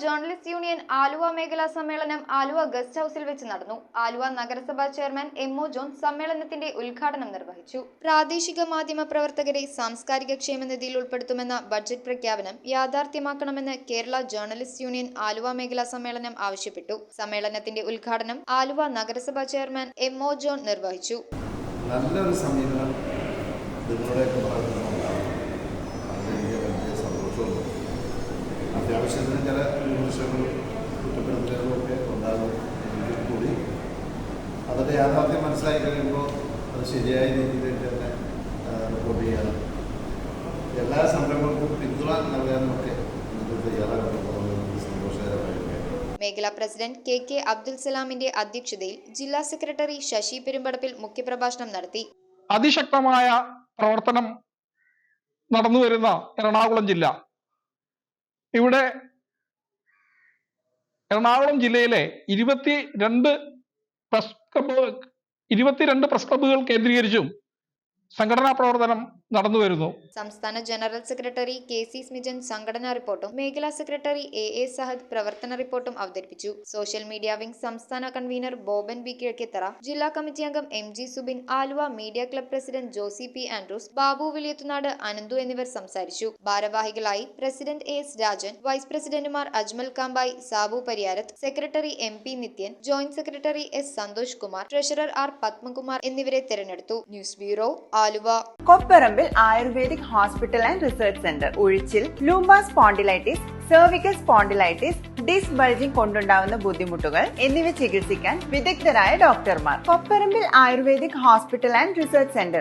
Journalist union Aluva മേഖലാ സമ്മേളനം Aluva guest ഹൌസിൽ വെച്ച് നടന്നു. ആലുവ നഗരസഭാ ചെയർമാൻ എം.ഒ. ജോൺ സമ്മേളനത്തിന്റെ ഉദ്ഘാടനം നിർവഹിച്ചു. പ്രാദേശിക മാധ്യമ പ്രവർത്തകരെ സാംസ്കാരിക ക്ഷേമനിധിയിൽ ഉൾപ്പെടുത്തുമെന്ന ബഡ്ജറ്റ് പ്രഖ്യാപനം യാഥാർത്ഥ്യമാക്കണമെന്ന് കേരള ജേർണലിസ്റ്റ് യൂണിയൻ ആലുവ മേഖലാ സമ്മേളനം ആവശ്യപ്പെട്ടു. സമ്മേളനത്തിന്റെ ഉദ്ഘാടനം ആലുവ നഗരസഭാ ചെയർമാൻ എം.ഒ. ജോൺ നിർവഹിച്ചു. നല്ലൊരു സമീപനം നിങ്ങളുടെയൊക്കെ ഭാഗത്തുനിന്നുണ്ടാകും. അതിന് വലിയ സന്തോഷമുണ്ട്. അത്യാവശ്യത്തിന് ചില വിമർശനങ്ങളും കുറ്റപ്പെടുത്തലുകളും ഒക്കെ ഉണ്ടാകും. എങ്കിൽ കൂടി അതിൻ്റെ യാഥാർത്ഥ്യം മനസ്സിലാക്കി കഴിയുമ്പോൾ അത് ശരിയായ രീതിയിൽ തന്നെ റിപ്പോർട്ട് ചെയ്യാനും എല്ലാ സംരംഭങ്ങൾക്കും പിന്തുണ നൽകാനുമൊക്കെ നിങ്ങൾ തയ്യാറാകുന്നത് സന്തോഷകരമായിരിക്കും. മേഖലാ പ്രസിഡന്റ് കെ അബ്ദുൽ സലാമിന്റെ അധ്യക്ഷതയിൽ ജില്ലാ സെക്രട്ടറി ശശി പെരുമ്പടപ്പിൽ മുഖ്യപ്രഭാഷണം നടത്തി. അതിശക്തമായ പ്രവർത്തനം നടന്നുവരുന്ന എറണാകുളം ജില്ല, ഇവിടെ എറണാകുളം ജില്ലയിലെ 22 പ്രസ് ക്ലബ്ബുകൾ കേന്ദ്രീകരിച്ചും സംഘടനാ പ്രവർത്തനം നടന്നുവരുന്നു. സംസ്ഥാന ജനറൽ സെക്രട്ടറി കെ.സി. സ്മിജൻ സംഘടനാ റിപ്പോർട്ടും മേഖലാ സെക്രട്ടറി എ സഹദ് പ്രവർത്തന റിപ്പോർട്ടും അവതരിപ്പിച്ചു. സോഷ്യൽ മീഡിയ വിംഗ് സംസ്ഥാന കൺവീനർ ബോബൻ ബി കിഴക്കേത്തറ, ജില്ലാ കമ്മിറ്റി അംഗം MG. Subin, Aluva media club president Josy P Andrews, Babu Viliyathunadu, Ananthu എന്നിവർ സംസാരിച്ചു. ഭാരവാഹികളായി പ്രസിഡന്റ് എസ് രാജൻ, വൈസ് പ്രസിഡന്റുമാർ Ajmal Kampayi, Sabu Pariyarath, secretary MP. Nithyan, joint secretary S. Santhosh Kumar, treasurer R. Padmakumar എന്നിവരെ തെരഞ്ഞെടുത്തു. News bureau, Aluva. Kopparambil ayurvedic hospital and research centre. ഉഴിച്ചിൽ, lumbar spondylitis, cervical spondylitis, disc bulging കൊണ്ടുണ്ടാവുന്ന ബുദ്ധിമുട്ടുകൾ എന്നിവ ചികിത്സിക്കാൻ വിദഗ്ധരായ ഡോക്ടർമാർ. Kopparambil ayurvedic hospital and research centre.